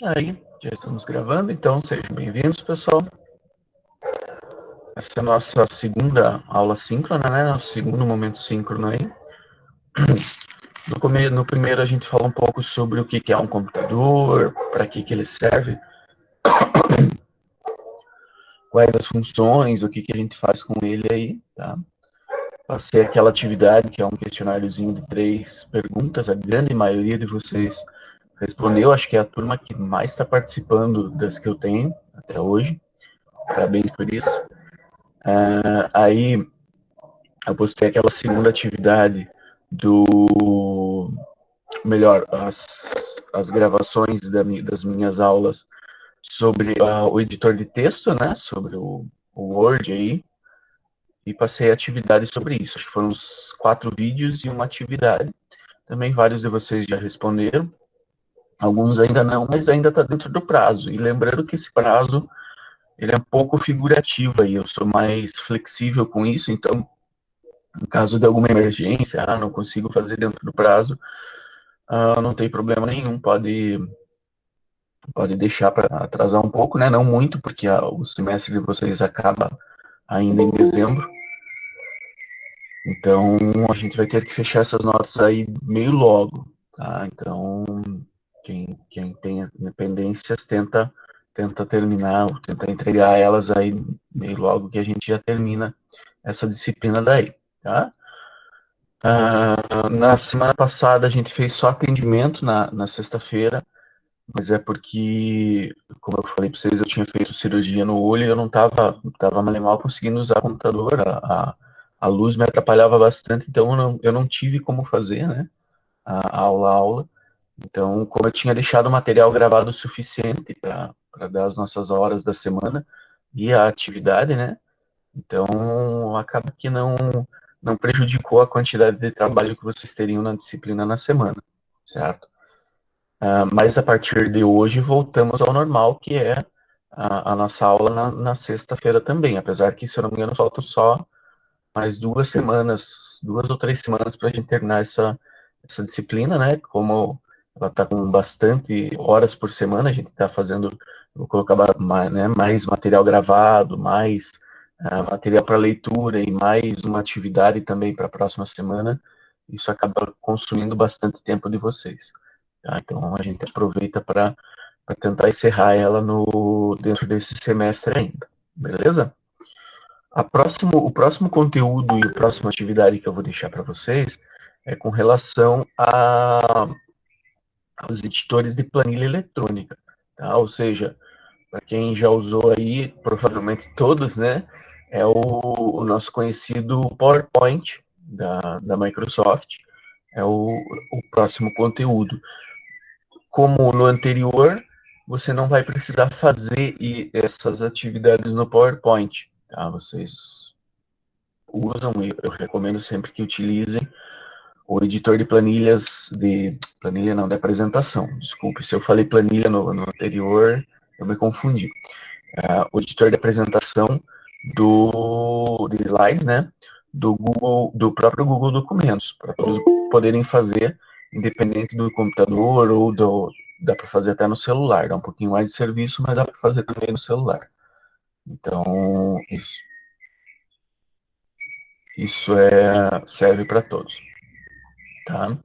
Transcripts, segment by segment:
Aí, já estamos gravando, então sejam bem-vindos, pessoal. Essa é a nossa segunda aula síncrona, né? Nosso segundo momento síncrono aí. No primeiro a gente fala um pouco sobre o que é um computador, para que ele serve, quais as funções, o que a gente faz com ele aí, tá? Passei aquela atividade que é um questionáriozinho de 3 perguntas, a grande maioria de vocês respondeu, acho que é a turma que mais está participando das que eu tenho até hoje, parabéns por isso. Aí eu postei aquela segunda atividade do, melhor, as gravações das minhas aulas sobre o editor de texto, né, sobre o Word aí, e passei a atividade sobre isso. Acho que foram uns 4 vídeos e uma atividade. Também vários de vocês já responderam, alguns ainda não, mas ainda está dentro do prazo. E lembrando que esse prazo, ele é um pouco figurativo aí, eu sou mais flexível com isso, então, no caso de alguma emergência, não consigo fazer dentro do prazo, não tem problema nenhum, pode deixar para atrasar um pouco, né? Não muito, porque o semestre de vocês acaba ainda em dezembro. Então, a gente vai ter que fechar essas notas aí meio logo, tá? Então, quem tem dependências tenta terminar, tenta entregar elas aí meio logo que a gente já termina essa disciplina daí, tá? Na semana passada a gente fez só atendimento na sexta-feira, mas é porque, como eu falei para vocês, eu tinha feito cirurgia no olho e eu não tava mal conseguindo usar o computador, a luz me atrapalhava bastante, então eu não tive como fazer, né, a aula. Então, como eu tinha deixado o material gravado o suficiente para dar as nossas horas da semana e a atividade, né, então acaba que não prejudicou a quantidade de trabalho que vocês teriam na disciplina na semana, certo? Mas a partir de hoje voltamos ao normal, que é a nossa aula na sexta-feira também, apesar que, se eu não me engano, faltam só mais 2 semanas, 2 ou 3 semanas para a gente terminar essa disciplina, né? Como ela está com bastante horas por semana, a gente está fazendo, vou colocar mais, né, mais material gravado, mais material para leitura e mais uma atividade também para a próxima semana, isso acaba consumindo bastante tempo de vocês. Tá? Então a gente aproveita para tentar encerrar ela dentro desse semestre ainda, beleza? O próximo conteúdo e a próxima atividade que eu vou deixar para vocês é com relação aos editores de planilha eletrônica, tá? Ou seja, para quem já usou aí, provavelmente todos, né? É o nosso conhecido PowerPoint da Microsoft, é o próximo conteúdo. Como no anterior, você não vai precisar fazer essas atividades no PowerPoint, tá? Vocês usam, eu recomendo sempre que utilizem o editor de planilhas, planilha não, de apresentação, desculpe, se eu falei planilha no anterior, eu me confundi. O editor de apresentação de slides, né, do próprio Google Documentos, para todos poderem fazer, independente do computador ou dá para fazer até no celular, dá um pouquinho mais de serviço, mas dá para fazer também no celular. Então, isso serve para todos, tá?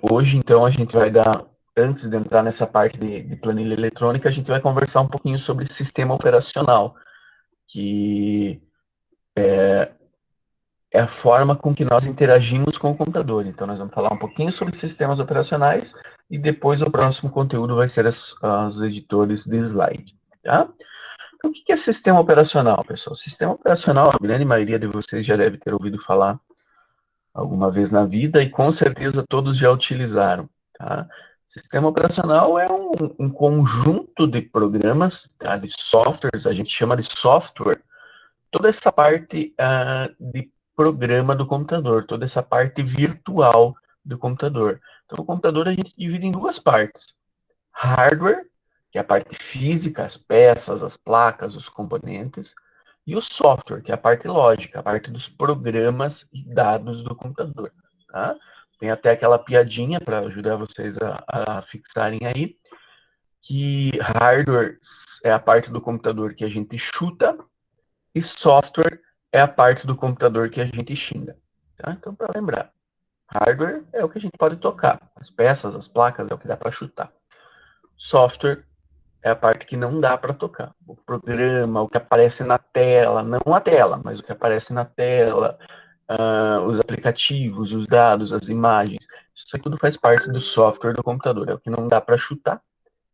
Hoje, então, a gente vai dar, antes de entrar nessa parte de planilha eletrônica, a gente vai conversar um pouquinho sobre sistema operacional, que é a forma com que nós interagimos com o computador. Então, nós vamos falar um pouquinho sobre sistemas operacionais e depois o próximo conteúdo vai ser os editores de slide, tá? Então, o que é sistema operacional, pessoal? Sistema operacional, a grande maioria de vocês já deve ter ouvido falar alguma vez na vida e com certeza todos já utilizaram, tá? Sistema operacional é um conjunto de programas, tá? De softwares, a gente chama de software, toda essa parte de programa do computador, toda essa parte virtual do computador. Então, o computador a gente divide em 2 partes. Hardware, que é a parte física, as peças, as placas, os componentes, e o software, que é a parte lógica, a parte dos programas e dados do computador. Tá? Tem até aquela piadinha para ajudar vocês a fixarem aí, que hardware é a parte do computador que a gente chuta e software é a parte do computador que a gente xinga. Tá? Então, para lembrar, hardware é o que a gente pode tocar, as peças, as placas é o que dá para chutar. Software é a parte que não dá para tocar. O programa, o que aparece na tela, não a tela, mas o que aparece na tela, os aplicativos, os dados, as imagens, isso aí tudo faz parte do software do computador. É o que não dá para chutar,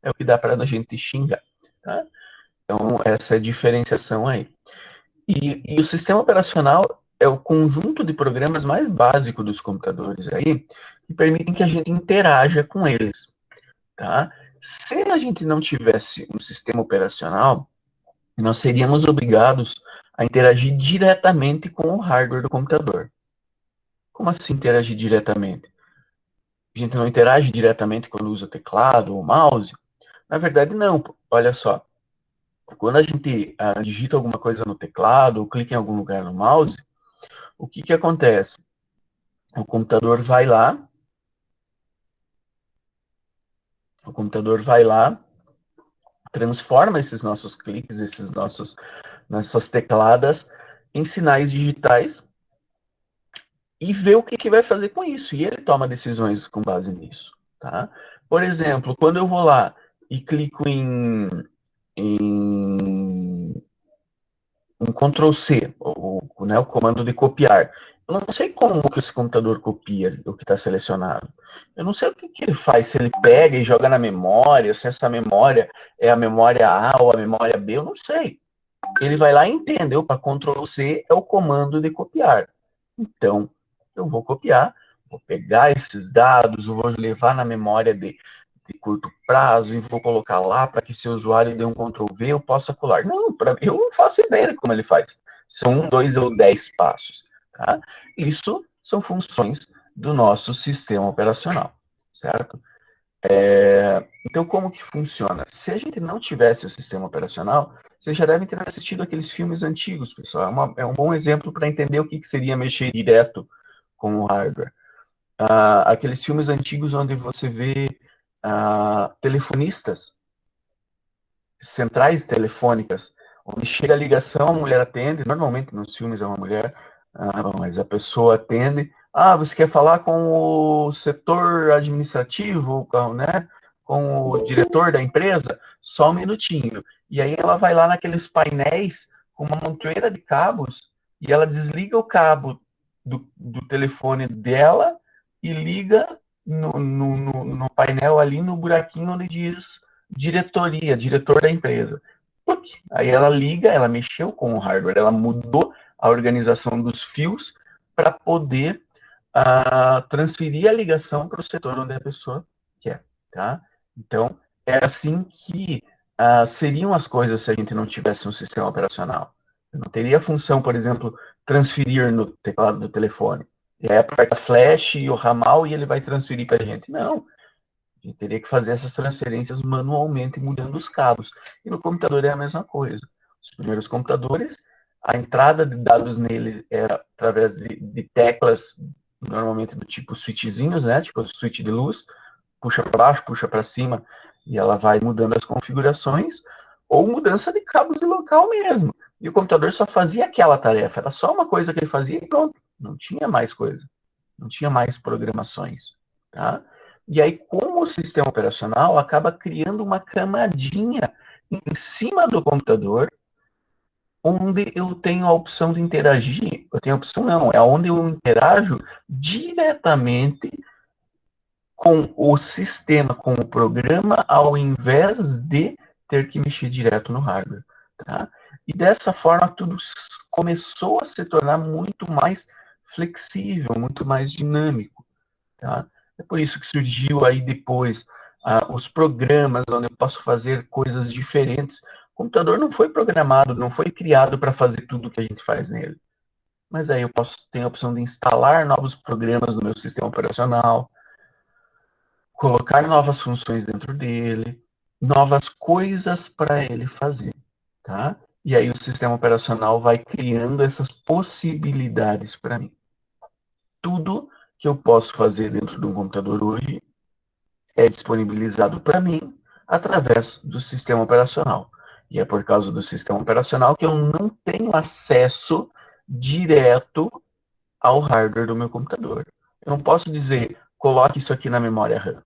é o que dá para a gente xingar. Tá? Então, essa é a diferenciação aí. E o sistema operacional é o conjunto de programas mais básico dos computadores aí, que permitem que a gente interaja com eles. Tá? Se a gente não tivesse um sistema operacional, nós seríamos obrigados a interagir diretamente com o hardware do computador. Como assim interagir diretamente? A gente não interage diretamente quando usa o teclado ou o mouse? Na verdade, não. Olha só. Quando a gente digita alguma coisa no teclado ou clica em algum lugar no mouse, o que, que acontece? O computador vai lá, transforma esses nossos cliques, nossas tecladas em sinais digitais e vê o que, que vai fazer com isso. E ele toma decisões com base nisso. Tá? Por exemplo, quando eu vou lá e clico em um Ctrl C, né, o comando de copiar. Eu não sei como que esse computador copia o que está selecionado. Eu não sei o que, que ele faz, se ele pega e joga na memória, se essa memória é a memória A ou a memória B, eu não sei. Ele vai lá e entende, para Ctrl C é o comando de copiar. Então, eu vou copiar, vou pegar esses dados, eu vou levar na memória de curto prazo e vou colocar lá para que se o usuário dê um Ctrl V eu possa pular. Não, eu não faço ideia de como ele faz. São 1, 2 ou 10 passos. Tá? Isso são funções do nosso sistema operacional, certo? Então, como que funciona? Se a gente não tivesse o sistema operacional, vocês já devem ter assistido aqueles filmes antigos, pessoal. É um bom exemplo para entender o que, que seria mexer direto com o hardware. Aqueles filmes antigos onde você vê telefonistas, centrais telefônicas, onde chega a ligação, a mulher atende, normalmente nos filmes é uma mulher, mas a pessoa atende, você quer falar com o setor administrativo, né, com o diretor da empresa? Só um minutinho. E aí ela vai lá naqueles painéis com uma montoeira de cabos e ela desliga o cabo do telefone dela e liga no painel ali, no buraquinho onde diz diretoria, diretor da empresa. Aí ela liga, ela mexeu com o hardware, ela mudou a organização dos fios para poder transferir a ligação para o setor onde a pessoa quer, tá? Então, é assim que seriam as coisas se a gente não tivesse um sistema operacional. Eu não teria a função, por exemplo, transferir no teclado do telefone. E aí aperta flash e o ramal e ele vai transferir para a gente. Não, a gente teria que fazer essas transferências manualmente, mudando os cabos. E no computador é a mesma coisa. Os primeiros computadores, a entrada de dados nele era através de teclas, normalmente do tipo switchzinhos, né? Tipo switch de luz, puxa para baixo, puxa para cima, e ela vai mudando as configurações, ou mudança de cabos de local mesmo. E o computador só fazia aquela tarefa, era só uma coisa que ele fazia e pronto, não tinha mais coisa, não tinha mais programações, tá? E aí, como o sistema operacional acaba criando uma camadinha em cima do computador, onde eu tenho a opção de interagir, eu tenho a opção não, é onde eu interajo diretamente com o sistema, com o programa, ao invés de ter que mexer direto no hardware. Tá? E dessa forma, tudo começou a se tornar muito mais flexível, muito mais dinâmico. Tá? É por isso que surgiu aí depois os programas onde eu posso fazer coisas diferentes. O computador não foi programado, não foi criado para fazer tudo o que a gente faz nele. Mas aí eu posso ter a opção de instalar novos programas no meu sistema operacional, colocar novas funções dentro dele, novas coisas para ele fazer, tá? E aí o sistema operacional vai criando essas possibilidades para mim. Tudo que eu posso fazer dentro de um computador hoje é disponibilizado para mim através do sistema operacional. E é por causa do sistema operacional que eu não tenho acesso direto ao hardware do meu computador. Eu não posso dizer, coloque isso aqui na memória RAM.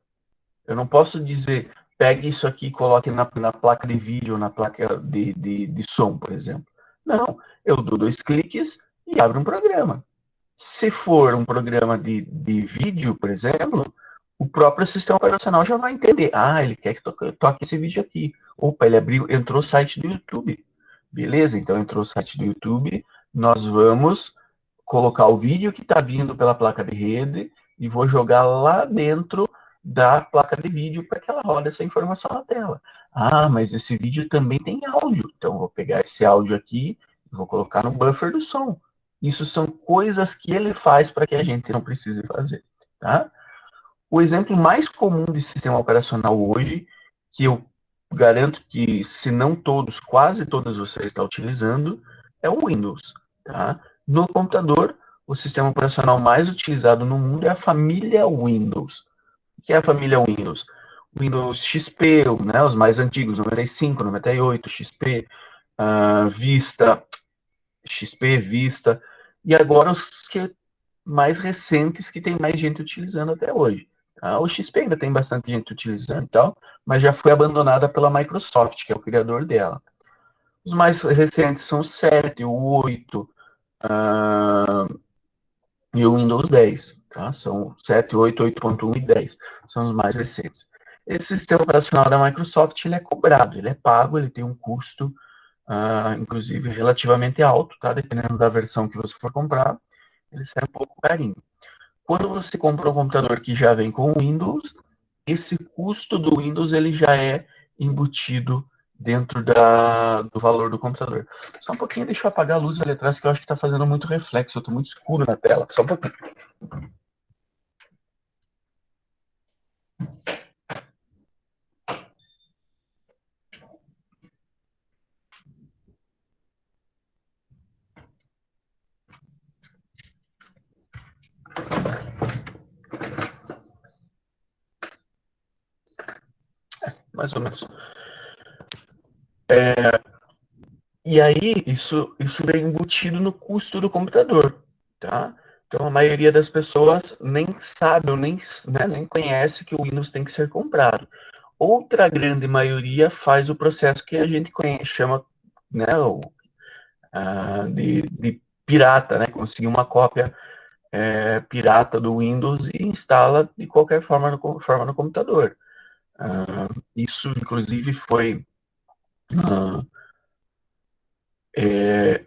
Eu não posso dizer, pegue isso aqui e coloque na placa de vídeo, na placa de som, por exemplo. Não, eu dou 2 cliques e abro um programa. Se for um programa de vídeo, por exemplo, o próprio sistema operacional já vai entender. Ah, ele quer que toque esse vídeo aqui. Opa, ele abriu, entrou o site do YouTube. Beleza, então entrou o site do YouTube, nós vamos colocar o vídeo que está vindo pela placa de rede e vou jogar lá dentro da placa de vídeo para que ela rode essa informação na tela. Ah, mas esse vídeo também tem áudio, então vou pegar esse áudio aqui e vou colocar no buffer do som. Isso são coisas que ele faz para que a gente não precise fazer, tá? O exemplo mais comum de sistema operacional hoje, que eu garanto que, se não todos, quase todos vocês estão utilizando, é o Windows, tá? No computador, o sistema operacional mais utilizado no mundo é a família Windows. O que é a família Windows? Windows XP, né, os mais antigos, 95, 98, XP, Vista, XP, Vista, e agora os que mais recentes que tem mais gente utilizando até hoje. Tá? O XP ainda tem bastante gente utilizando e tal, mas já foi abandonada pela Microsoft, que é o criador dela. Os mais recentes são o 7, o 8 e o Windows 10. Tá? São 7, 8, 8.1 e 10. São os mais recentes. Esse sistema operacional da Microsoft ele é cobrado, ele é pago, ele tem um custo, inclusive, relativamente alto, tá? Dependendo da versão que você for comprar, ele sai um pouco carinho. Quando você compra um computador que já vem com o Windows, esse custo do Windows ele já é embutido dentro do valor do computador. Só um pouquinho, deixa eu apagar a luz ali atrás, que eu acho que está fazendo muito reflexo, está muito escuro na tela. Só um pouquinho. Mais ou menos. E aí, isso vem embutido no custo do computador, tá? Então, a maioria das pessoas nem sabe ou nem conhece que o Windows tem que ser comprado. Outra grande maioria faz o processo que a gente chama, né, de pirata, né? Conseguir uma cópia pirata do Windows e instala de qualquer forma no computador. Isso, inclusive, foi uh, é,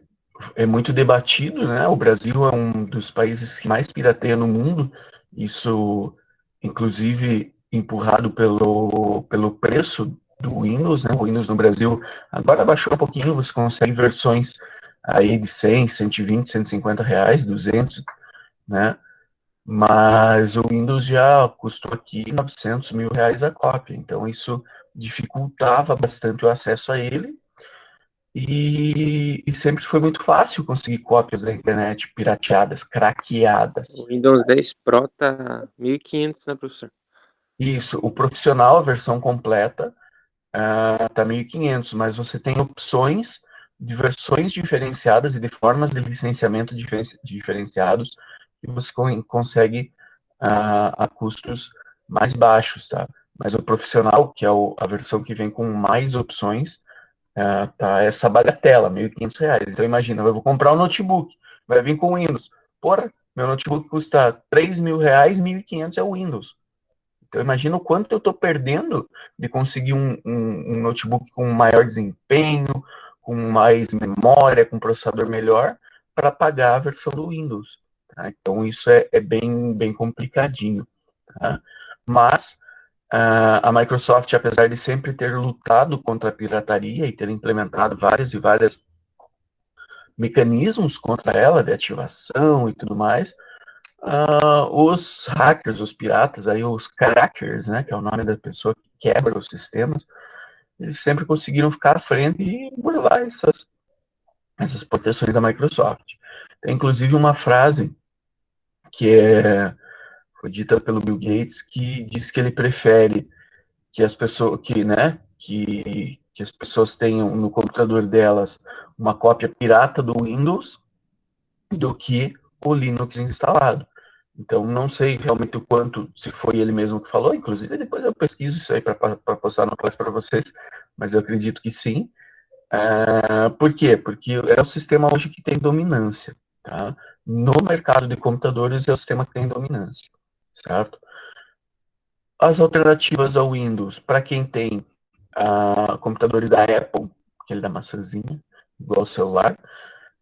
é muito debatido, né? O Brasil é um dos países que mais pirateia no mundo. Isso, inclusive, empurrado pelo preço do Windows, né? O Windows no Brasil agora baixou um pouquinho, você consegue versões aí de 100, 120, 150 reais, 200, né? Mas o Windows já custou aqui 900 mil reais a cópia, então isso dificultava bastante o acesso a ele, e sempre foi muito fácil conseguir cópias da internet pirateadas, craqueadas. O Windows 10 Pro tá 1.500, né, professor? Isso, o profissional, a versão completa, tá 1.500, mas você tem opções de versões diferenciadas e de formas de licenciamento diferenciados que você consegue a custos mais baixos, tá? Mas o profissional, que é a versão que vem com mais opções, tá essa bagatela, R$ 1.500. Então imagina, eu vou comprar um notebook, vai vir com Windows. Porra, meu notebook custa R$ 3.000, 1.500 é o Windows. Então imagina o quanto eu estou perdendo de conseguir um notebook com maior desempenho, com mais memória, com processador melhor, para pagar a versão do Windows. Tá? Então isso é bem complicadinho. Tá? Mas a Microsoft, apesar de sempre ter lutado contra a pirataria e ter implementado várias e várias mecanismos contra ela, de ativação e tudo mais, os hackers, os piratas, aí os crackers, né, que é o nome da pessoa que quebra os sistemas, eles sempre conseguiram ficar à frente e burlar essas proteções da Microsoft. Tem inclusive uma frase que é foi dita pelo Bill Gates, que diz que ele prefere que as pessoas, que as pessoas tenham no computador delas uma cópia pirata do Windows do que o Linux instalado. Então, não sei realmente o quanto, se foi ele mesmo que falou, inclusive depois eu pesquiso isso aí para postar no classe para vocês, mas eu acredito que sim. Por quê? Porque é o sistema hoje que tem dominância, tá? No mercado de computadores é o sistema que tem dominância, certo? As alternativas ao Windows, para quem tem computadores da Apple, aquele da maçãzinha, igual o celular,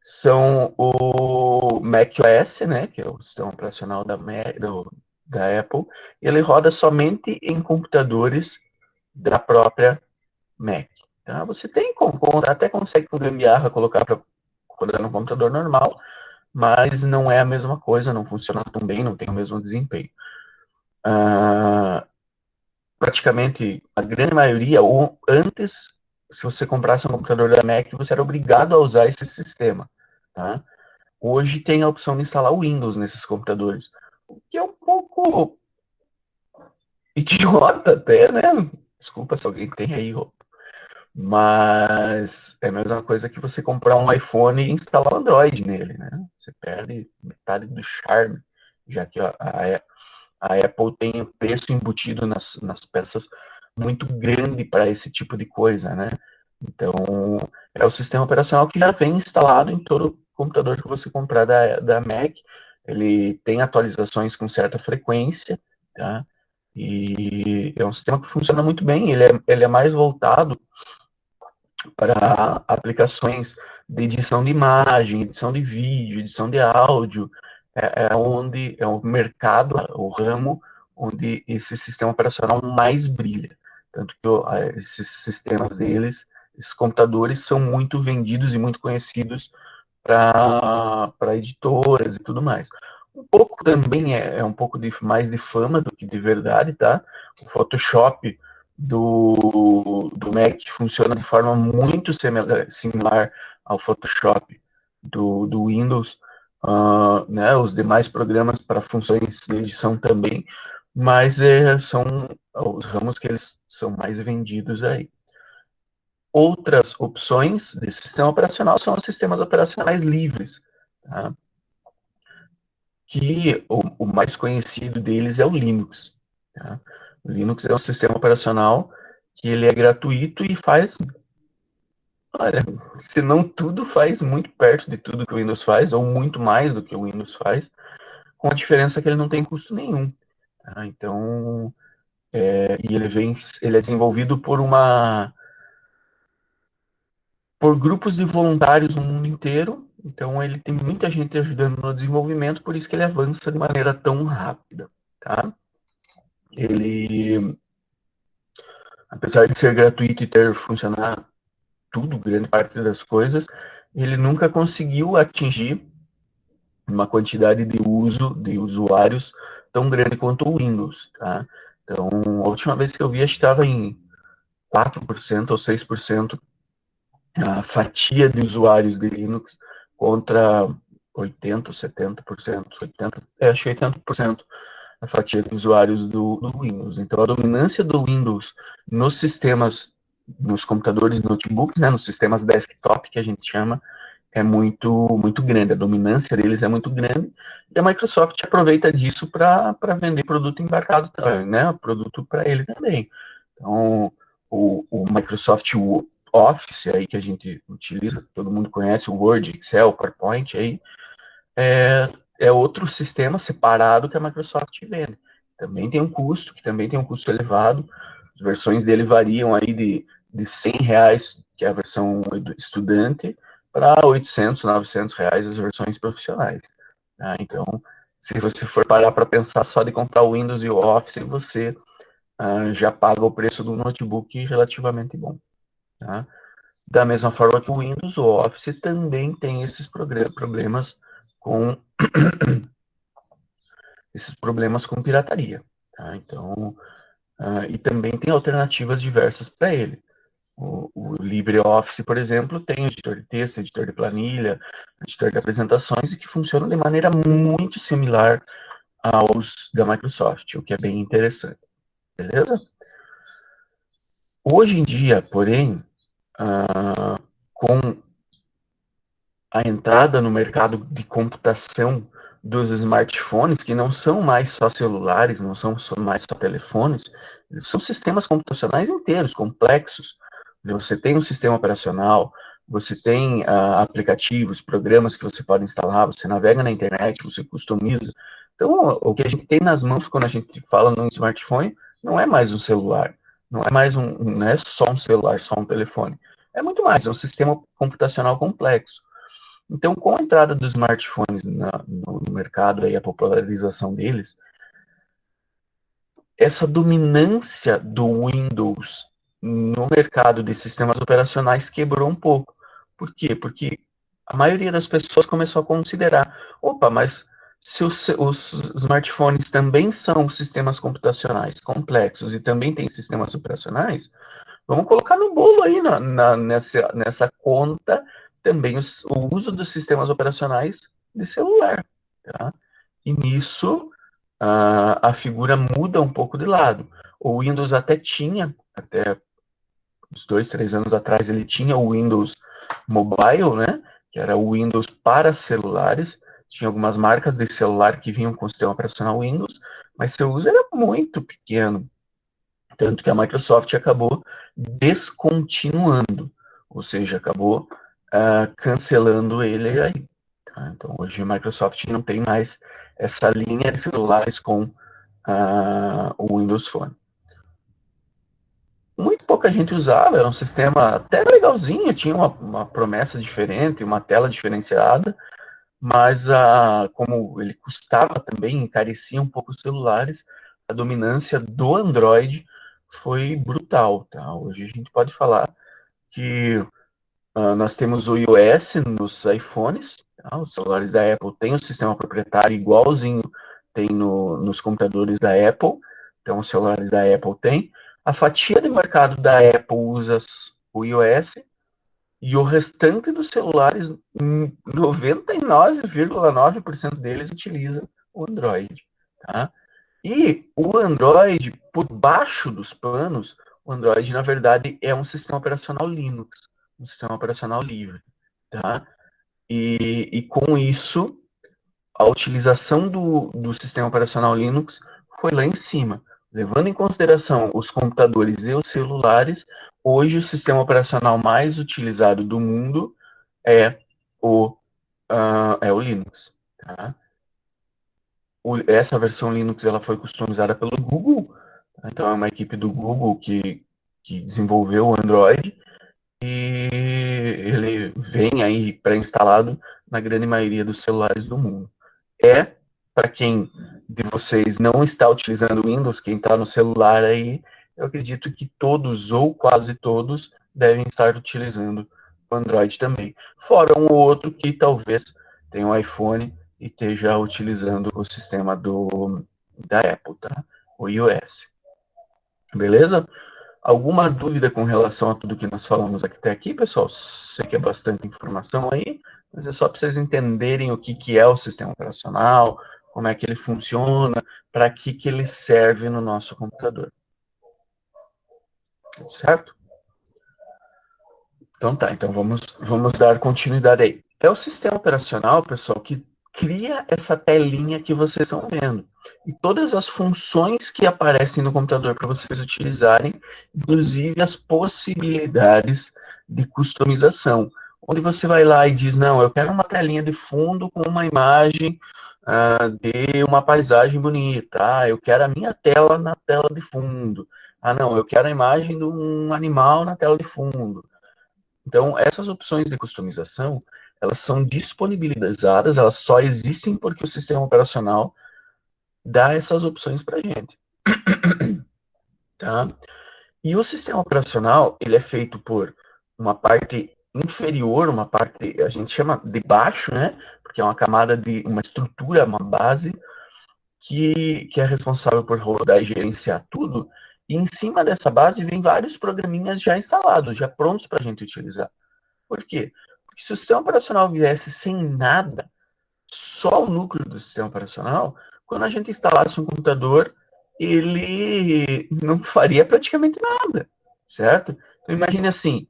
são o macOS, né, que é o sistema operacional da Apple, e ele roda somente em computadores da própria Mac. Tá? Você tem até consegue com gambiarra colocar para rodar no computador normal, mas não é a mesma coisa, não funciona tão bem, não tem o mesmo desempenho. Praticamente a grande maioria, ou antes, se você comprasse um computador da Mac, você era obrigado a usar esse sistema. Tá? Hoje tem a opção de instalar o Windows nesses computadores, o que é um pouco idiota até, né? Desculpa se alguém tem aí, mas é a mesma coisa que você comprar um iPhone e instalar o Android nele, né? Você perde metade do charme, já que a Apple tem o preço embutido nas peças muito grande para esse tipo de coisa, né? Então, é o sistema operacional que já vem instalado em todo computador que você comprar da Mac. Ele tem atualizações com certa frequência, tá? E é um sistema que funciona muito bem. Ele é mais voltado para aplicações de edição de imagem, edição de vídeo, edição de áudio. Onde é o mercado, o ramo onde esse sistema operacional mais brilha. Tanto que esses sistemas deles, esses computadores são muito vendidos e muito conhecidos para editoras e tudo mais. Um pouco também um pouco mais de fama do que de verdade, tá? O Photoshop do Mac funciona de forma muito similar ao Photoshop do Windows, né? Os demais programas para funções de edição também, mas são os ramos que eles são mais vendidos aí. Outras opções de sistema operacional são os sistemas operacionais livres, tá? Que o mais conhecido deles é o Linux. Tá? O Linux é um sistema operacional que ele é gratuito e faz, olha, se não tudo, faz muito perto de tudo que o Windows faz, ou muito mais do que o Windows faz, com a diferença que ele não tem custo nenhum. Tá? Então, e ele é desenvolvido por grupos de voluntários no mundo inteiro, então ele tem muita gente ajudando no desenvolvimento, por isso que ele avança de maneira tão rápida, tá? Ele, apesar de ser gratuito e ter funcionado tudo, grande parte das coisas, ele nunca conseguiu atingir uma quantidade de usuários tão grande quanto o Windows, tá? Então, a última vez que eu vi, acho que estava em 4% ou 6% a fatia de usuários de Linux contra 80%, 70%, 80%, acho que 80% a fatia de usuários do Windows. Então, a dominância do Windows nos sistemas, nos computadores, notebooks, né, nos sistemas desktop, que a gente chama, é muito grande. A dominância deles é muito grande. E a Microsoft aproveita disso para vender produto embarcado, né, produto para ele também. Então, o Microsoft Office aí que a gente utiliza, todo mundo conhece, o Word, Excel, PowerPoint aí, é outro sistema separado que a Microsoft vende. Também tem um custo, que também tem um custo elevado. As versões dele variam aí de R$100, que é a versão estudante, para 800, R$900 as versões profissionais. Tá? Então, se você for parar para pensar só de comprar o Windows e o Office, você já paga o preço do notebook relativamente bom. Tá? Da mesma forma que o Windows, o Office também tem esses problemas com pirataria. Tá? Então, e também tem alternativas diversas para ele. O LibreOffice, por exemplo, tem editor de texto, editor de planilha, editor de apresentações, e que funcionam de maneira muito similar aos da Microsoft, o que é bem interessante, beleza? Hoje em dia, porém, com a entrada no mercado de computação dos smartphones, que não são mais só celulares, não são mais só telefones, são sistemas computacionais inteiros, complexos. Você tem um sistema operacional, você tem aplicativos, programas que você pode instalar, você navega na internet, você customiza. Então, o que a gente tem nas mãos quando a gente fala num smartphone não é mais um celular, não é mais não é só um celular, só um telefone. É muito mais, é um sistema computacional complexo. Então, com a entrada dos smartphones no mercado e a popularização deles, essa dominância do Windows no mercado de sistemas operacionais quebrou um pouco. Por quê? Porque a maioria das pessoas começou a considerar, opa, mas se os smartphones também são sistemas computacionais complexos e também têm sistemas operacionais, vamos colocar no bolo aí, nessa conta, também o uso dos sistemas operacionais de celular. Tá? E nisso, a figura muda um pouco de lado. O Windows até tinha, até uns 2, 3 anos atrás, ele tinha o Windows Mobile, né? Que era o Windows para celulares. Tinha algumas marcas de celular que vinham com o sistema operacional Windows, mas seu uso era muito pequeno. Tanto que a Microsoft acabou descontinuando, ou seja, acabou cancelando ele aí. Tá? Então, hoje a Microsoft não tem mais essa linha de celulares com o Windows Phone. Muito pouca gente usava, era um sistema até legalzinho, tinha uma promessa diferente, uma tela diferenciada, mas como ele custava também, encarecia um pouco os celulares, a dominância do Android foi brutal. Tá? Hoje a gente pode falar que nós temos o iOS nos iPhones, tá? Os celulares da Apple têm o sistema proprietário igualzinho tem nos computadores da Apple, então os celulares da Apple têm. A fatia de mercado da Apple usa o iOS e o restante dos celulares, 99,9% deles utiliza o Android. Tá? E o Android, por baixo dos panos, o Android, na verdade, é um sistema operacional Linux, um sistema operacional livre. Tá? E com isso, a utilização do sistema operacional Linux foi lá em cima. Levando em consideração os computadores e os celulares, hoje o sistema operacional mais utilizado do mundo é o Linux. Tá? Essa versão Linux ela foi customizada pelo Google, tá? Então é uma equipe do Google que desenvolveu o Android e ele vem aí pré-instalado na grande maioria dos celulares do mundo. Para quem de vocês não está utilizando o Windows, quem está no celular aí, eu acredito que todos ou quase todos devem estar utilizando o Android também. Fora um ou outro que talvez tenha um iPhone e esteja utilizando o sistema da Apple, tá? O iOS. Beleza? Alguma dúvida com relação a tudo que nós falamos até aqui, pessoal? Sei que é bastante informação aí, mas é só para vocês entenderem o que é o sistema operacional, como é que ele funciona, para que ele serve no nosso computador. Certo? Então tá, então vamos dar continuidade aí. É o sistema operacional, pessoal, que cria essa telinha que vocês estão vendo. E todas as funções que aparecem no computador para vocês utilizarem, inclusive as possibilidades de customização. Onde você vai lá e diz, não, eu quero uma telinha de fundo com uma imagem de uma paisagem bonita. Eu quero a minha tela na tela de fundo. Não, eu quero a imagem de um animal na tela de fundo. Então, essas opções de customização, elas são disponibilizadas, elas só existem porque o sistema operacional dá essas opções para a gente. Tá? E o sistema operacional, ele é feito por uma parte inferior, uma parte, a gente chama de baixo, né? Porque é uma camada de uma estrutura, uma base, que é responsável por rodar e gerenciar tudo. E em cima dessa base vem vários programinhas já instalados, já prontos para a gente utilizar. Por quê? Porque se o sistema operacional viesse sem nada, só o núcleo do sistema operacional, quando a gente instalasse um computador, ele não faria praticamente nada, certo? Então imagine assim,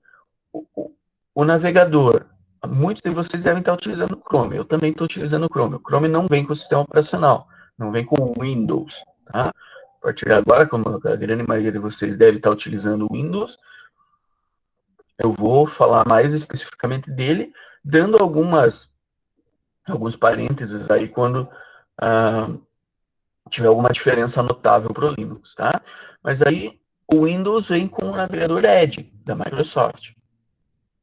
o navegador, muitos de vocês devem estar utilizando o Chrome, eu também estou utilizando o Chrome. O Chrome não vem com o sistema operacional, não vem com o Windows, tá? A partir de agora, como a grande maioria de vocês deve estar utilizando o Windows, eu vou falar mais especificamente dele, dando alguns parênteses aí quando tiver alguma diferença notável para o Linux, tá? Mas aí o Windows vem com o navegador Edge, da Microsoft.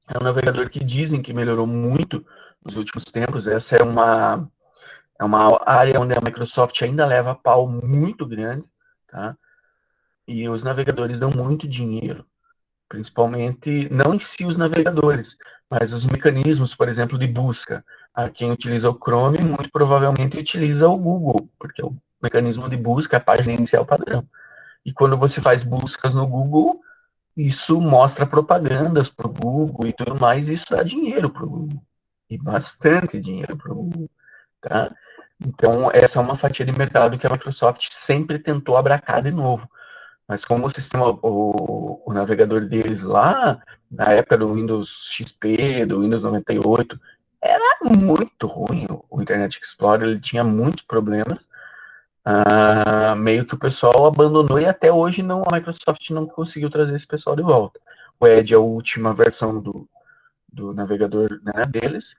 É um navegador que dizem que melhorou muito nos últimos tempos. Essa é uma área onde a Microsoft ainda leva pau muito grande, tá? E os navegadores dão muito dinheiro, principalmente, não em si os navegadores, mas os mecanismos, por exemplo, de busca. Quem utiliza o Chrome, muito provavelmente utiliza o Google, porque o mecanismo de busca é a página inicial padrão. E quando você faz buscas no Google, isso mostra propagandas para o Google e tudo mais, e isso dá dinheiro para o Google. E bastante dinheiro para o Google, tá? Então, essa é uma fatia de mercado que a Microsoft sempre tentou abraçar de novo. Mas como o sistema, o navegador deles lá, na época do Windows XP, do Windows 98, era muito ruim. O Internet Explorer ele tinha muitos problemas. Meio que o pessoal abandonou e até hoje a Microsoft não conseguiu trazer esse pessoal de volta. O Edge é a última versão do navegador, né, deles,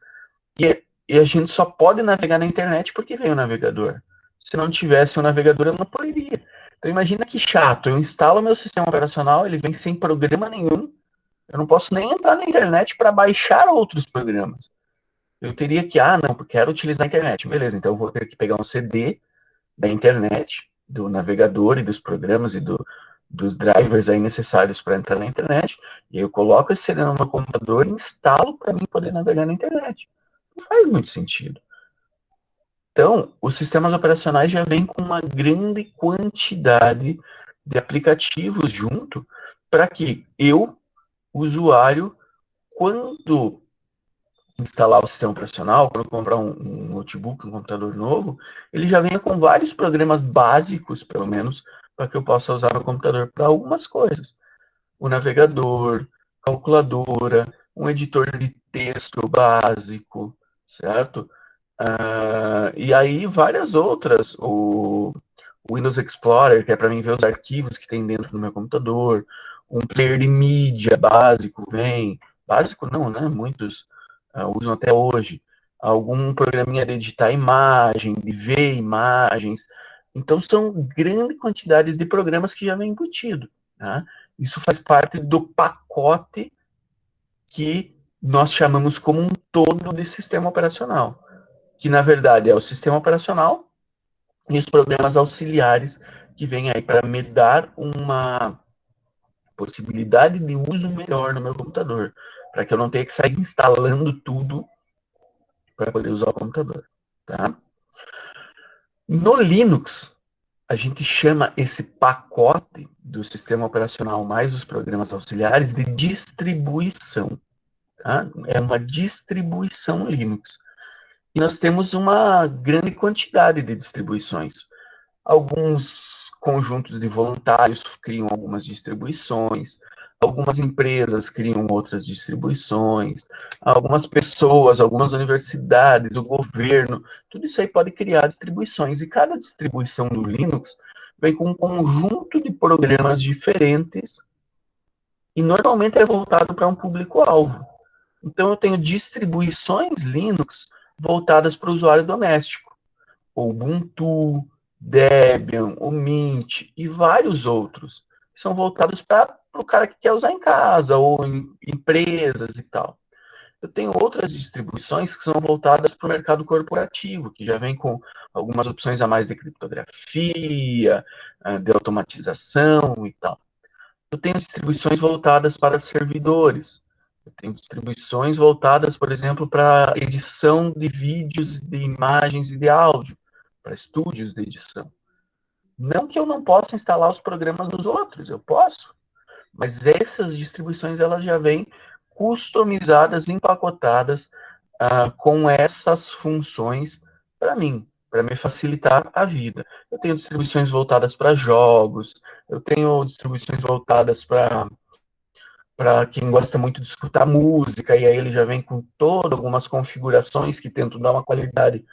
e a gente só pode navegar na internet porque veio o navegador. Se não tivesse o navegador, eu não poderia. Então imagina que chato, eu instalo meu sistema operacional, ele vem sem programa nenhum, eu não posso nem entrar na internet para baixar outros programas. Eu teria que, não, porque quero utilizar a internet. Beleza, então eu vou ter que pegar um CD da internet, do navegador e dos programas e dos drivers aí necessários para entrar na internet, e eu coloco esse CD no meu computador e instalo para mim poder navegar na internet. Não faz muito sentido. Então, os sistemas operacionais já vêm com uma grande quantidade de aplicativos junto para que eu, usuário, quando instalar o sistema operacional, quando comprar um notebook, um computador novo, ele já venha com vários programas básicos, pelo menos, para que eu possa usar meu computador para algumas coisas. O navegador, calculadora, um editor de texto básico, certo? E aí várias outras, o Windows Explorer, que é para mim ver os arquivos que tem dentro do meu computador, um player de mídia básico vem, básico não, né? Muitos usam até hoje, algum programinha de editar imagem, de ver imagens. Então são grandes quantidades de programas que já vem embutido, tá? Isso faz parte do pacote que nós chamamos como um todo de sistema operacional, que na verdade é o sistema operacional e os programas auxiliares que vêm aí para me dar uma possibilidade de uso melhor no meu computador, para que eu não tenha que sair instalando tudo para poder usar o computador, tá? No Linux, a gente chama esse pacote do sistema operacional mais os programas auxiliares de distribuição, tá? É uma distribuição Linux. E nós temos uma grande quantidade de distribuições. Alguns conjuntos de voluntários criam algumas distribuições, algumas empresas criam outras distribuições, algumas pessoas, algumas universidades, o governo, tudo isso aí pode criar distribuições, e cada distribuição do Linux vem com um conjunto de programas diferentes e normalmente é voltado para um público-alvo. Então eu tenho distribuições Linux voltadas para o usuário doméstico, o Ubuntu, Debian, o Mint e vários outros, que são voltados para o cara que quer usar em casa ou em empresas e tal. Eu tenho outras distribuições que são voltadas para o mercado corporativo, que já vem com algumas opções a mais de criptografia, de automatização e tal. Eu tenho distribuições voltadas para servidores. Eu tenho distribuições voltadas, por exemplo, para edição de vídeos, de imagens e de áudio, para estúdios de edição. Não que eu não possa instalar os programas nos outros, eu posso, mas essas distribuições elas já vêm customizadas, empacotadas com essas funções para mim, para me facilitar a vida. Eu tenho distribuições voltadas para jogos, eu tenho distribuições voltadas para quem gosta muito de escutar música, e aí ele já vem com todas algumas configurações que tentam dar uma qualidade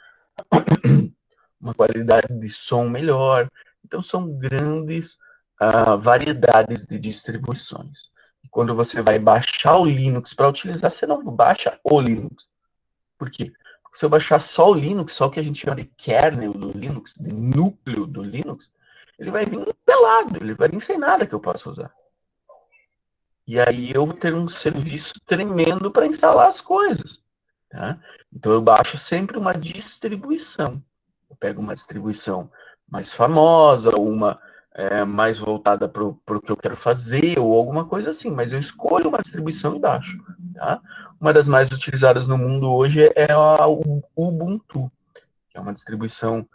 de som melhor. Então, são grandes variedades de distribuições. E quando você vai baixar o Linux para utilizar, você não baixa o Linux. Por quê? Porque se eu baixar só o Linux, só o que a gente chama de kernel do Linux, de núcleo do Linux, ele vai vir pelado, ele vai vir sem nada que eu possa usar. E aí eu vou ter um serviço tremendo para instalar as coisas. Tá? Então eu baixo sempre uma distribuição. Eu pego uma distribuição mais famosa, uma mais voltada para o que eu quero fazer, ou alguma coisa assim, mas eu escolho uma distribuição e baixo. Tá? Uma das mais utilizadas no mundo hoje é a Ubuntu, que é uma distribuição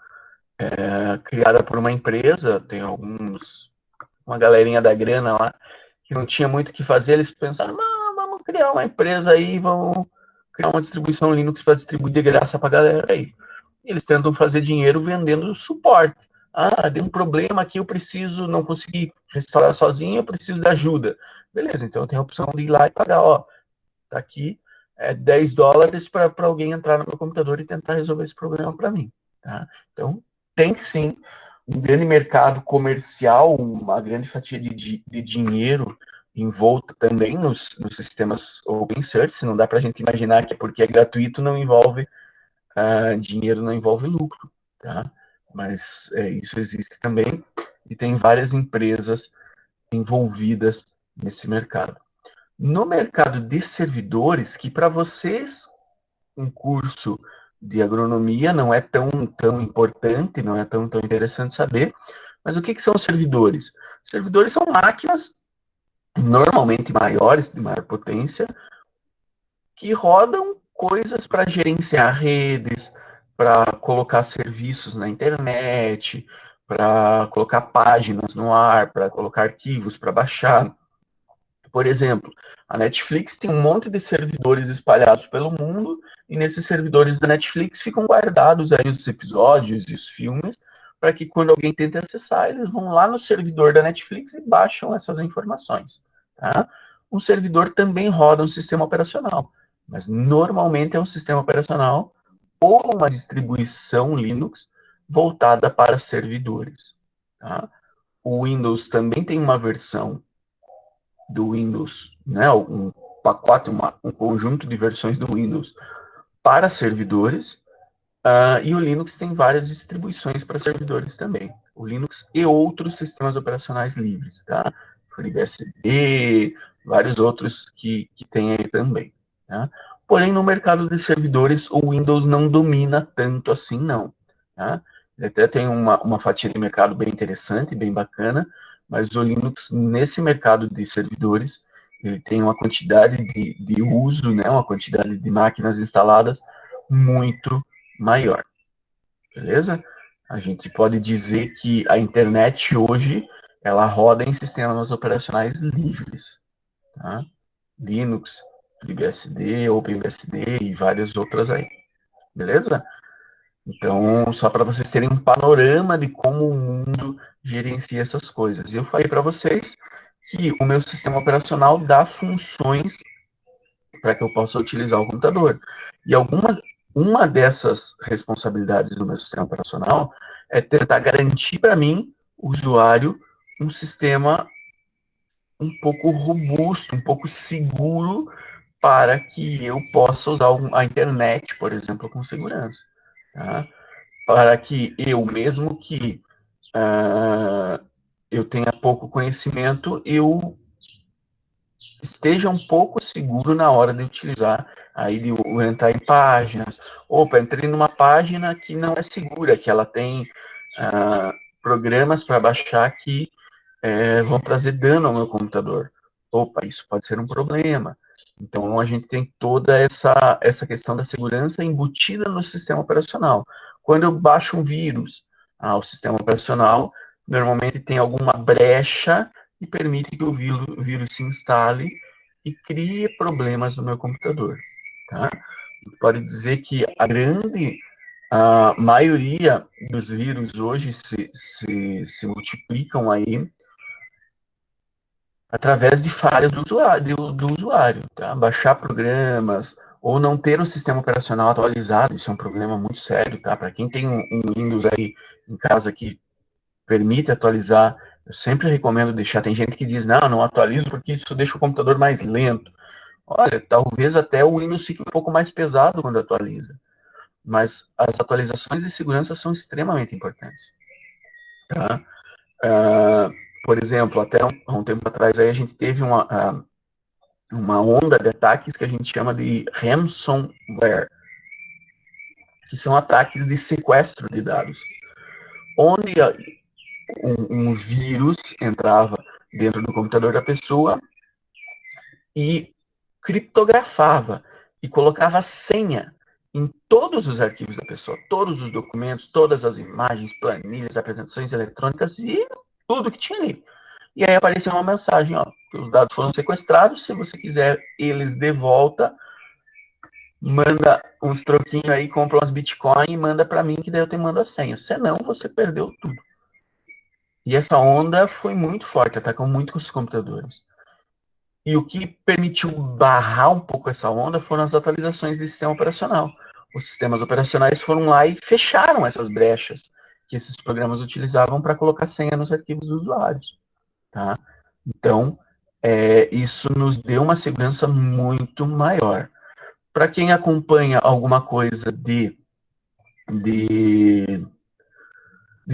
criada por uma empresa, tem uma galerinha da grana lá, que não tinha muito o que fazer, eles pensaram, não, vamos criar uma empresa aí, vamos criar uma distribuição Linux para distribuir de graça para a galera aí. E eles tentam fazer dinheiro vendendo suporte. Ah, deu um problema aqui, eu preciso, não consegui restaurar sozinho, eu preciso de ajuda. Beleza, então eu tenho a opção de ir lá e pagar, ó, tá aqui, $10 para alguém entrar no meu computador e tentar resolver esse problema para mim. Tá? Então, tem sim um grande mercado comercial, uma grande fatia de dinheiro envolta também nos sistemas open source. Não dá para a gente imaginar que porque é gratuito não envolve dinheiro, não envolve lucro. Tá? Mas isso existe também e tem várias empresas envolvidas nesse mercado. No mercado de servidores, que para vocês um curso de agronomia não é tão importante, não é tão interessante saber, mas o que são os servidores? Os servidores são máquinas normalmente maiores, de maior potência, que rodam coisas para gerenciar redes, para colocar serviços na internet, para colocar páginas no ar, para colocar arquivos para baixar. Por exemplo, a Netflix tem um monte de servidores espalhados pelo mundo, e nesses servidores da Netflix ficam guardados aí os episódios e os filmes, para que quando alguém tente acessar, eles vão lá no servidor da Netflix e baixam essas informações. Tá? Um servidor também roda um sistema operacional, mas normalmente é um sistema operacional ou uma distribuição Linux voltada para servidores. Tá? O Windows também tem uma versão do Windows, né, um pacote, um conjunto de versões do Windows para servidores, e o Linux tem várias distribuições para servidores também. O Linux e outros sistemas operacionais livres, tá? FreeBSD, vários outros que tem aí também. Tá? Porém, no mercado de servidores, o Windows não domina tanto assim, não. Tá? Ele até tem uma fatia de mercado bem interessante, bem bacana, mas o Linux, nesse mercado de servidores, ele tem uma quantidade de uso, né, uma quantidade de máquinas instaladas muito maior, beleza? A gente pode dizer que a internet hoje, ela roda em sistemas operacionais livres, tá? Linux, FreeBSD, OpenBSD e várias outras aí, beleza? Então, só para vocês terem um panorama de como o mundo gerencia essas coisas. E eu falei para vocês que o meu sistema operacional dá funções para que eu possa utilizar o computador. E uma dessas responsabilidades do meu sistema operacional é tentar garantir para mim, o usuário, um sistema um pouco robusto, um pouco seguro para que eu possa usar a internet, por exemplo, com segurança. Tá? Para que eu, mesmo que eu tenha pouco conhecimento, eu esteja um pouco seguro na hora de utilizar, aí de entrar em páginas. Opa, entrei numa página que não é segura, que ela tem programas para baixar que vão trazer dano ao meu computador. Opa, isso pode ser um problema. Então, a gente tem toda essa questão da segurança embutida no sistema operacional. Quando eu baixo um vírus, o sistema operacional normalmente tem alguma brecha e permite que o vírus se instale e crie problemas no meu computador. Tá? Pode dizer que a grande A maioria dos vírus hoje se multiplicam aí através de falhas do usuário, tá? Baixar programas ou não ter um sistema operacional atualizado, isso é um problema muito sério, tá? Para quem tem um Windows aí em casa que permite atualizar, eu sempre recomendo deixar. Tem gente que diz, não atualizo porque isso deixa o computador mais lento. Olha, talvez até o Windows fique um pouco mais pesado quando atualiza, mas as atualizações de segurança são extremamente importantes, tá? Por exemplo, até há um tempo atrás aí a gente teve uma onda de ataques que a gente chama de ransomware, que são ataques de sequestro de dados, onde um vírus entrava dentro do computador da pessoa e criptografava e colocava senha em todos os arquivos da pessoa, todos os documentos, todas as imagens, planilhas, apresentações eletrônicas e tudo que tinha ali. E aí apareceu uma mensagem, ó, os dados foram sequestrados, se você quiser eles de volta, manda uns troquinhos aí, compra umas Bitcoin e manda para mim, que daí eu te mando a senha. Senão, você perdeu tudo. E essa onda foi muito forte, atacou muito os computadores. E o que permitiu barrar um pouco essa onda foram as atualizações de sistema operacional. Os sistemas operacionais foram lá e fecharam essas brechas que esses programas utilizavam para colocar senha nos arquivos dos usuários. Tá? Então, isso nos deu uma segurança muito maior. Para quem acompanha alguma coisa de, de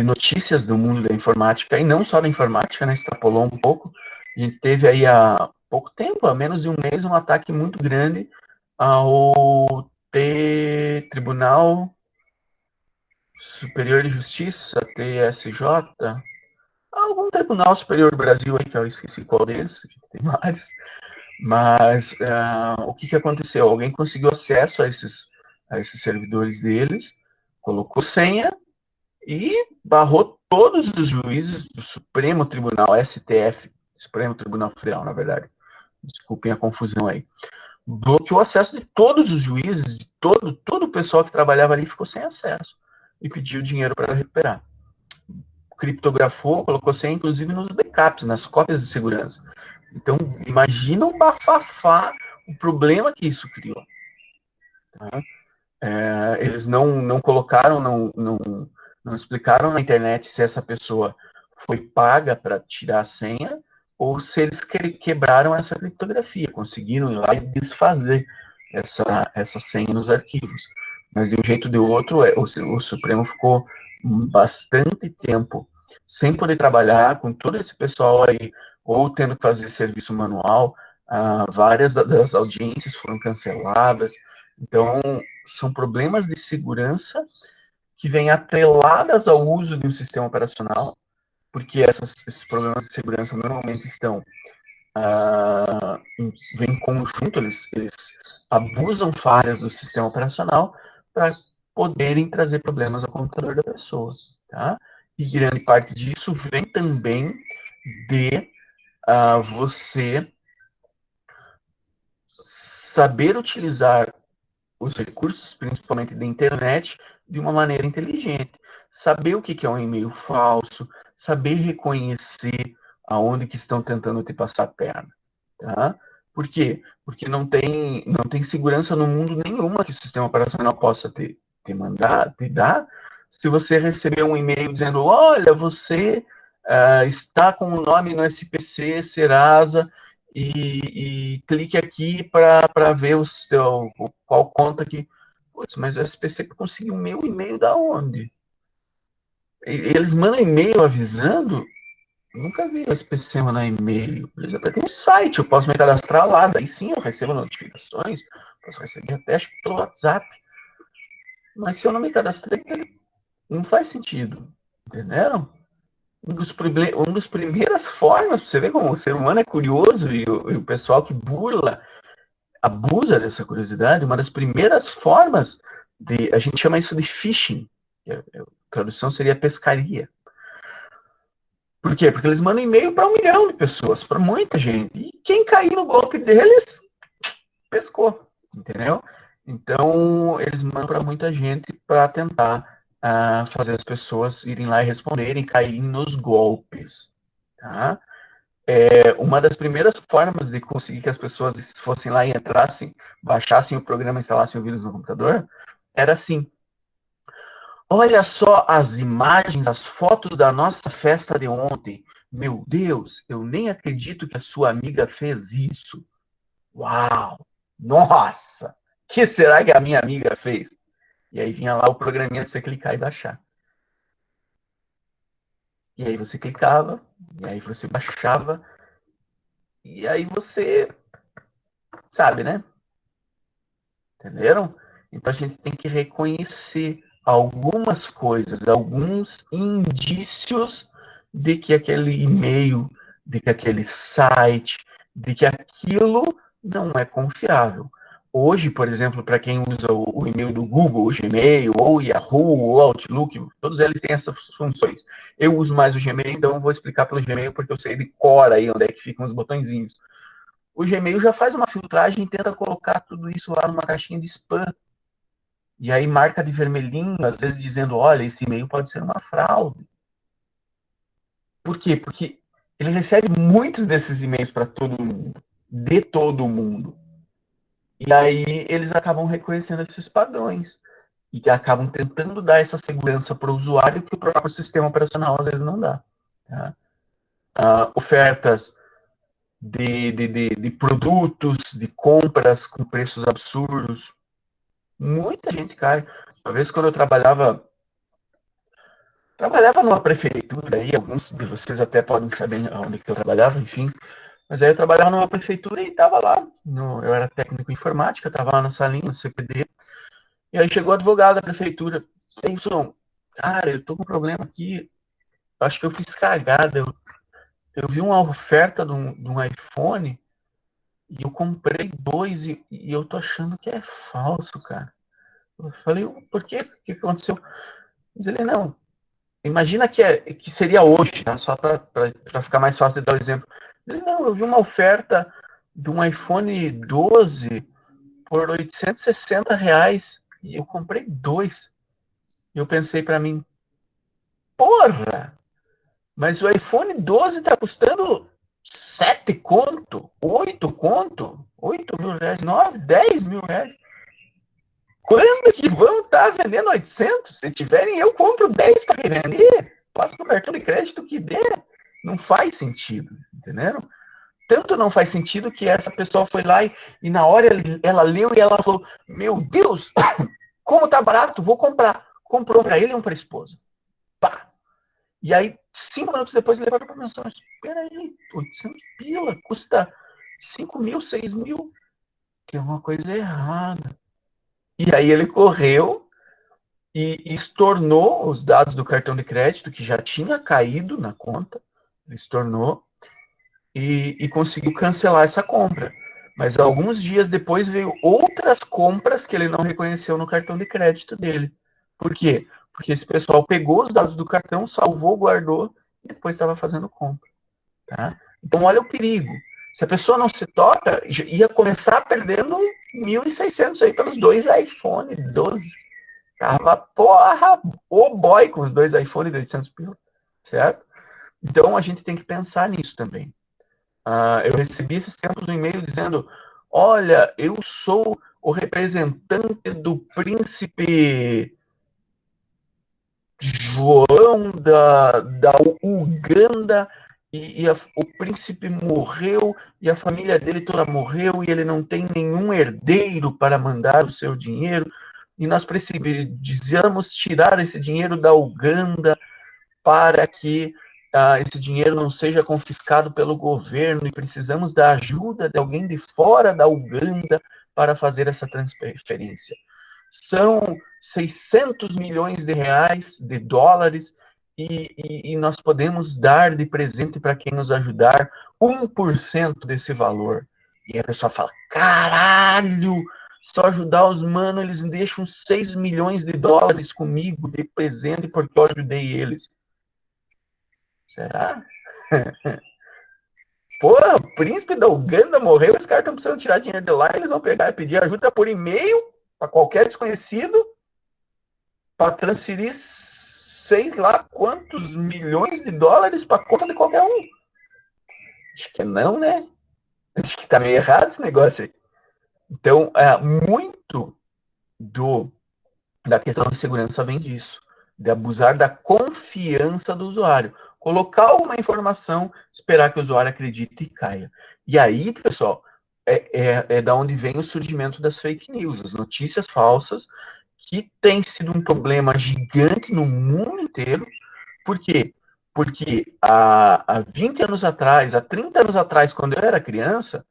notícias do mundo da informática, e não só da informática, né, extrapolou um pouco, a gente teve aí há pouco tempo, há menos de um mês, um ataque muito grande ao Tribunal Superior de Justiça, TSJ, algum Tribunal Superior do Brasil aí, que eu esqueci qual deles, tem vários, mas o que aconteceu? Alguém conseguiu acesso a esses servidores deles, colocou senha e barrou todos os juízes do Supremo Tribunal, STF, Supremo Tribunal Federal, na verdade. Desculpem a confusão aí. Bloqueou o acesso de todos os juízes, de todo o pessoal que trabalhava ali ficou sem acesso e pediu dinheiro para recuperar. Criptografou, colocou senha, inclusive nos backups, nas cópias de segurança. Então, imagina o bafafá, o problema que isso criou. Tá? Eles não colocaram, não explicaram na internet se essa pessoa foi paga para tirar a senha ou se eles quebraram essa criptografia, conseguiram ir lá e desfazer essa senha nos arquivos. Mas de um jeito ou de outro, o Supremo ficou bastante tempo sem poder trabalhar com todo esse pessoal aí, ou tendo que fazer serviço manual, várias das audiências foram canceladas. Então, são problemas de segurança que vêm atreladas ao uso de um sistema operacional, porque esses problemas de segurança normalmente vêm em conjunto, eles abusam falhas do sistema operacional para poderem trazer problemas ao computador da pessoa, tá? E grande parte disso vem também de você saber utilizar os recursos, principalmente da internet, de uma maneira inteligente. Saber o que é um e-mail falso, saber reconhecer aonde que estão tentando te passar a perna. Tá? Por quê? Porque não tem segurança no mundo nenhuma que o sistema operacional possa te dar, se você receber um e-mail dizendo, olha, você está com o nome no SPC Serasa e clique aqui para ver qual conta que... Putz, mas o SPC conseguiu o meu e-mail da onde? Eles mandam e-mail avisando? Nunca vi o SPC mandar e-mail. Por exemplo, tem um site, eu posso me cadastrar lá, daí sim eu recebo notificações, posso receber até acho que pelo WhatsApp. Mas se eu não me cadastrei, não faz sentido. Entenderam? Uma das primeiras formas, pra você ver como o ser humano é curioso e o pessoal que abusa dessa curiosidade, uma das primeiras formas a gente chama isso de phishing, a tradução seria pescaria. Por quê? Porque eles mandam e-mail para 1 milhão de pessoas, para muita gente. E quem cair no golpe deles, pescou, entendeu? Então, eles mandam para muita gente para tentar fazer as pessoas irem lá e responderem, caírem nos golpes. Tá? Uma das primeiras formas de conseguir que as pessoas fossem lá e entrassem, baixassem o programa, instalassem o vírus no computador, era assim: olha só as imagens, as fotos da nossa festa de ontem. Meu Deus, eu nem acredito que a sua amiga fez isso. Uau! Nossa! O que será que a minha amiga fez? E aí vinha lá o programinha para você clicar e baixar. E aí você clicava, e aí você baixava, e aí você sabe, né? Entenderam? Então a gente tem que reconhecer algumas coisas, alguns indícios de que aquele e-mail, de que aquele site, de que aquilo não é confiável. Hoje, por exemplo, para quem usa o e-mail do Google, o Gmail, ou o Yahoo, ou Outlook, todos eles têm essas funções. Eu uso mais o Gmail, então eu vou explicar pelo Gmail, porque eu sei de cor aí onde é que ficam os botõezinhos. O Gmail já faz uma filtragem e tenta colocar tudo isso lá numa caixinha de spam. E aí marca de vermelhinho, às vezes dizendo, olha, esse e-mail pode ser uma fraude. Por quê? Porque ele recebe muitos desses e-mails para todo mundo, de todo mundo. E aí eles acabam reconhecendo esses padrões e acabam tentando dar essa segurança para o usuário que o próprio sistema operacional às vezes não dá. Tá? Ofertas de produtos, de compras com preços absurdos. Muita gente cai. Uma vez quando eu trabalhava numa prefeitura, aí alguns de vocês até podem saber onde que eu trabalhava, enfim. Mas aí eu trabalhava numa prefeitura e estava lá, eu era técnico em informática, estava lá na salinha, no CPD, e aí chegou o advogado da prefeitura. Pensou, cara, eu tô com um problema aqui, acho que eu fiz cagada, eu vi uma oferta de um iPhone e eu comprei dois e eu tô achando que é falso, cara. Eu falei, por quê? O que aconteceu? Mas ele, não, imagina que seria hoje, tá? Só para ficar mais fácil de dar o exemplo. Ele, não, eu vi uma oferta de um iPhone 12 por R$ 860 e eu comprei dois. E eu pensei para mim, porra, mas o iPhone 12 está custando 7 conto, 8 conto, 8 mil reais, 9, 10 mil reais. Quando que vão estar vendendo 800? Se tiverem, eu compro 10 para revender. Passo para o cartão de crédito que der. Não faz sentido, entenderam? Tanto não faz sentido que essa pessoa foi lá e na hora ela leu e ela falou, meu Deus, como tá barato, vou comprar. Comprou para ele e um para a esposa. Pá. E aí, 5 minutos depois, ele levou para a pensão. Espera aí, 800 pila, custa 5 mil, 6 mil. Tem uma coisa errada. E aí ele correu e estornou os dados do cartão de crédito, que já tinha caído na conta, ele estornou, e conseguiu cancelar essa compra. Mas alguns dias depois veio outras compras que ele não reconheceu no cartão de crédito dele. Por quê? Porque esse pessoal pegou os dados do cartão, salvou, guardou e depois estava fazendo compra. Tá? Então, olha o perigo. Se a pessoa não se toca, ia começar perdendo 1.600 aí pelos dois iPhone 12. Tava, porra, o boy com os dois iPhone de 800 pila, certo? Então, a gente tem que pensar nisso também. Eu recebi esses tempos um e-mail dizendo, olha, eu sou o representante do príncipe João da Uganda e o príncipe morreu e a família dele toda morreu e ele não tem nenhum herdeiro para mandar o seu dinheiro e nós precisamos tirar esse dinheiro da Uganda para que esse dinheiro não seja confiscado pelo governo e precisamos da ajuda de alguém de fora da Uganda para fazer essa transferência. São 600 milhões de reais, de dólares, e nós podemos dar de presente para quem nos ajudar 1% desse valor. E a pessoa fala, caralho, só ajudar os manos, eles deixam 6 milhões de dólares comigo de presente porque eu ajudei eles. Será? Pô, o príncipe da Uganda morreu, os caras estão precisando tirar dinheiro de lá, eles vão pegar e pedir ajuda por e-mail. para qualquer desconhecido, para transferir sei lá quantos milhões de dólares para conta de qualquer um. Acho que não, né? Acho que tá meio errado esse negócio aí. Então, muito da questão de segurança vem disso, de abusar da confiança do usuário. Colocar alguma informação, esperar que o usuário acredite e caia. E aí, pessoal, é da onde vem o surgimento das fake news, as notícias falsas, que tem sido um problema gigante no mundo inteiro. Por quê? Porque há 20 anos atrás, há 30 anos atrás, quando eu era criança,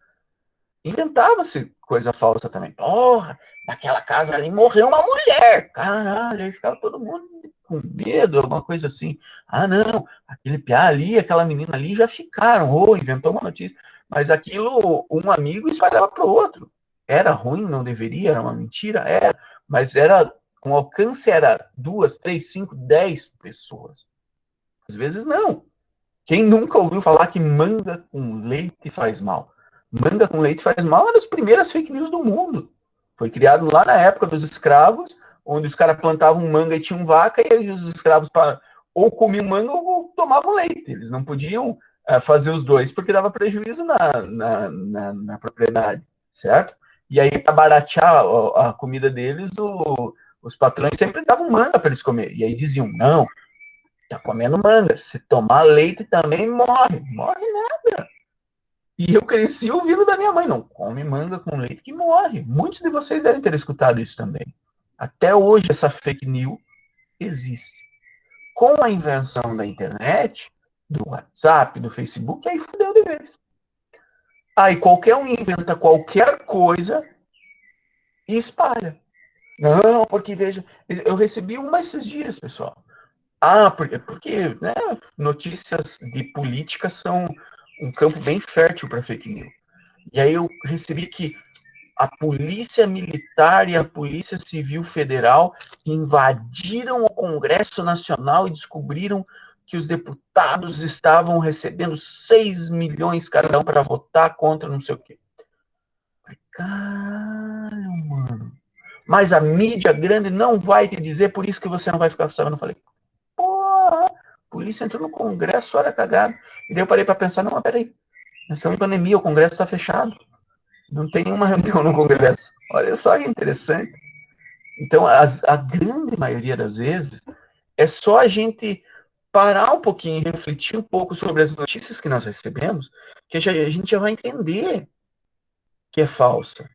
inventava-se coisa falsa também. Porra, naquela casa ali morreu uma mulher. Caralho, aí ficava todo mundo com medo, alguma coisa assim. Ah, não, aquele piá ali, aquela menina ali já ficaram. Ou inventou uma notícia. Mas aquilo, um amigo espalhava para o outro. Era ruim, não deveria, era uma mentira? Era. Mas era, com alcance era 2, 3, 5, 10 pessoas. Às vezes não. Quem nunca ouviu falar que manga com leite faz mal? Manga com leite faz mal é uma das primeiras fake news do mundo. Foi criado lá na época dos escravos, onde os caras plantavam manga e tinham vaca, e aí os escravos ou comiam manga ou tomavam leite. Eles não podiam fazer os dois, porque dava prejuízo na propriedade, certo? E aí, para baratear a comida deles, os patrões sempre davam manga para eles comer. E aí diziam, não, tá comendo manga. Se tomar leite também morre. Morre nada. E eu cresci ouvindo da minha mãe, não come manga com leite que morre. Muitos de vocês devem ter escutado isso também. Até hoje essa fake news existe. Com a invenção da internet, do WhatsApp, do Facebook, aí fudeu de vez. Aí qualquer um inventa qualquer coisa e espalha. Não, porque veja, eu recebi uma esses dias, pessoal. Porque né, notícias de política são um campo bem fértil para fake news. E aí eu recebi que a Polícia Militar e a Polícia Civil Federal invadiram o Congresso Nacional e descobriram que os deputados estavam recebendo 6 milhões cada um para votar contra não sei o quê. Caralho, mano. Mas a mídia grande não vai te dizer, por isso que você não vai ficar sabendo. Eu falei, porra, a polícia entrou no Congresso, olha a cagada. E daí eu parei para pensar, não, peraí, nós estamos em pandemia, o Congresso está fechado. Não tem nenhuma reunião no Congresso. Olha só que interessante. Então, a grande maioria das vezes, é só a gente parar um pouquinho e refletir um pouco sobre as notícias que nós recebemos, que a gente já vai entender que é falsa.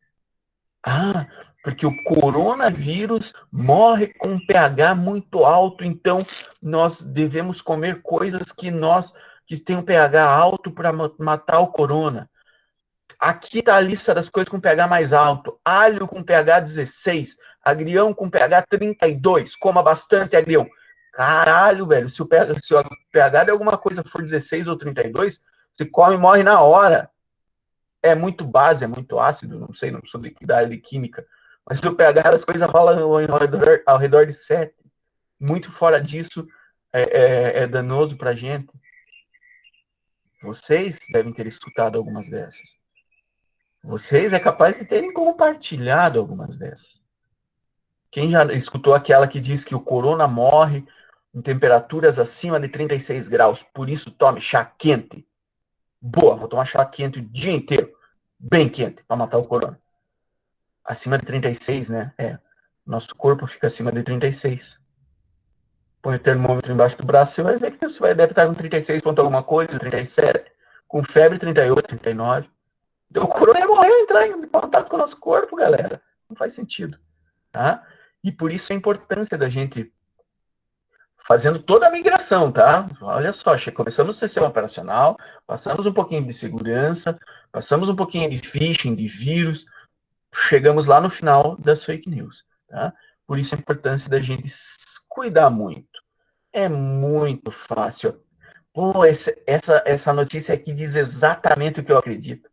Ah, porque o coronavírus morre com um pH muito alto, então nós devemos comer coisas que têm um pH alto para matar o corona. Aqui está a lista das coisas com pH mais alto. Alho com pH 16, agrião com pH 32, coma bastante agrião. Caralho, velho, se o pH de alguma coisa for 16 ou 32, você come e morre na hora. É muito base, é muito ácido, não sei, não sou da área de química, mas o pH das coisas rola ao redor de 7. Muito fora disso é danoso para a gente. Vocês devem ter escutado algumas dessas. Vocês é capaz de terem compartilhado algumas dessas. Quem já escutou aquela que diz que o corona morre em temperaturas acima de 36 graus, por isso tome chá quente. Boa, vou tomar chá quente o dia inteiro, bem quente, para matar o corona. Acima de 36, né? Nosso corpo fica acima de 36. Põe o termômetro embaixo do braço, você vai ver que você deve estar com 36 ponto alguma coisa, 37, com febre 38, 39. Então o corona ia morrer, entrar em contato com o nosso corpo, galera. Não faz sentido. Tá? E por isso a importância da gente fazendo toda a migração, tá? Olha só, começamos o sistema operacional, passamos um pouquinho de segurança, passamos um pouquinho de phishing, de vírus, chegamos lá no final das fake news, tá? Por isso a importância da gente cuidar muito. É muito fácil. Pô, essa notícia aqui diz exatamente o que eu acredito.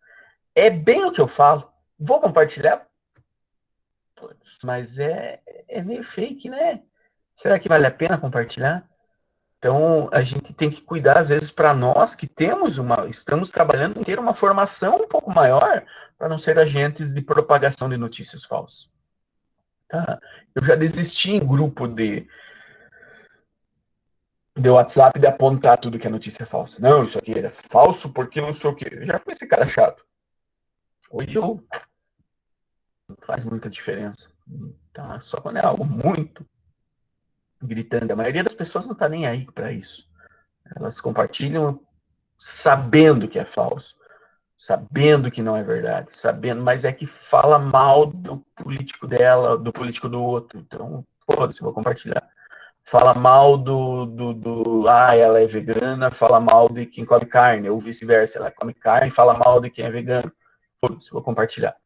É bem o que eu falo. Vou compartilhar? Putz, mas é meio fake, né? Será que vale a pena compartilhar? Então, a gente tem que cuidar, às vezes, para nós que estamos trabalhando em ter uma formação um pouco maior para não ser agentes de propagação de notícias falsas. Tá? Eu já desisti em grupo de WhatsApp de apontar tudo que é notícia falsa. Não, isso aqui é falso porque não sei o quê. Eu já fui esse cara chato. Hoje eu não faz muita diferença. Tá? Só quando é algo muito gritando. A maioria das pessoas não está nem aí para isso. Elas compartilham sabendo que é falso, sabendo que não é verdade, sabendo, mas é que fala mal do político dela, do político do outro. Então, foda-se, vou compartilhar. Fala mal ela é vegana, fala mal de quem come carne, ou vice-versa, ela come carne, fala mal de quem é vegano. Foda-se, vou compartilhar.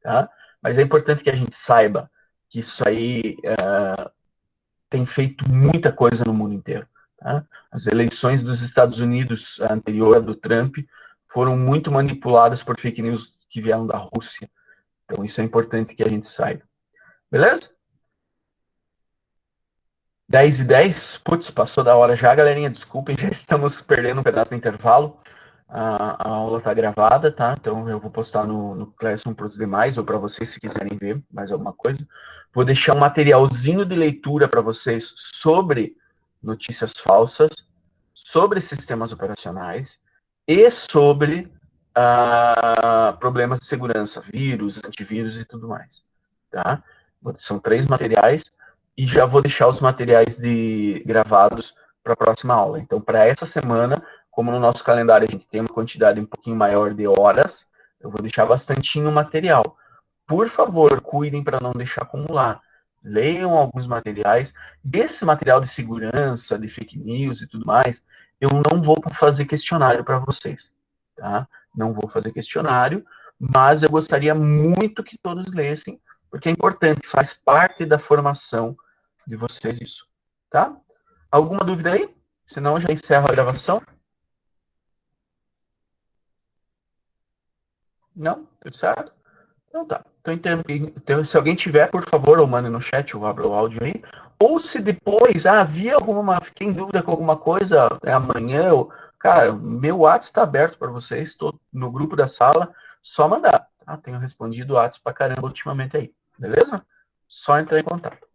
Tá? Mas é importante que a gente saiba que isso aí tem feito muita coisa no mundo inteiro. Tá? As eleições dos Estados Unidos, a anterior a do Trump, foram muito manipuladas por fake news que vieram da Rússia. Então, isso é importante que a gente saiba. Beleza? 10h10, putz, passou da hora já, galerinha, desculpem, já estamos perdendo um pedaço do intervalo. A aula está gravada, tá? Então eu vou postar no Classroom para os demais, ou para vocês se quiserem ver mais alguma coisa. Vou deixar um materialzinho de leitura para vocês sobre notícias falsas, sobre sistemas operacionais e sobre problemas de segurança, vírus, antivírus e tudo mais, tá? São 3 materiais e já vou deixar os materiais gravados para a próxima aula. Então, para essa semana, como no nosso calendário a gente tem uma quantidade um pouquinho maior de horas, eu vou deixar bastantinho material. Por favor, cuidem para não deixar acumular. Leiam alguns materiais. Desse material de segurança, de fake news e tudo mais, eu não vou fazer questionário para vocês, tá? Não vou fazer questionário, mas eu gostaria muito que todos lessem, porque é importante, faz parte da formação de vocês isso, tá? Alguma dúvida aí? Senão eu já encerro a gravação. Não? Tudo certo? Então tá. Então, se alguém tiver, por favor, ou mande no chat ou abra o áudio aí. Ou se depois, fiquei em dúvida com alguma coisa, amanhã, cara, meu WhatsApp está aberto para vocês, estou no grupo da sala, só mandar. Tá? Tenho respondido o WhatsApp pra caramba ultimamente aí, beleza? Só entrar em contato.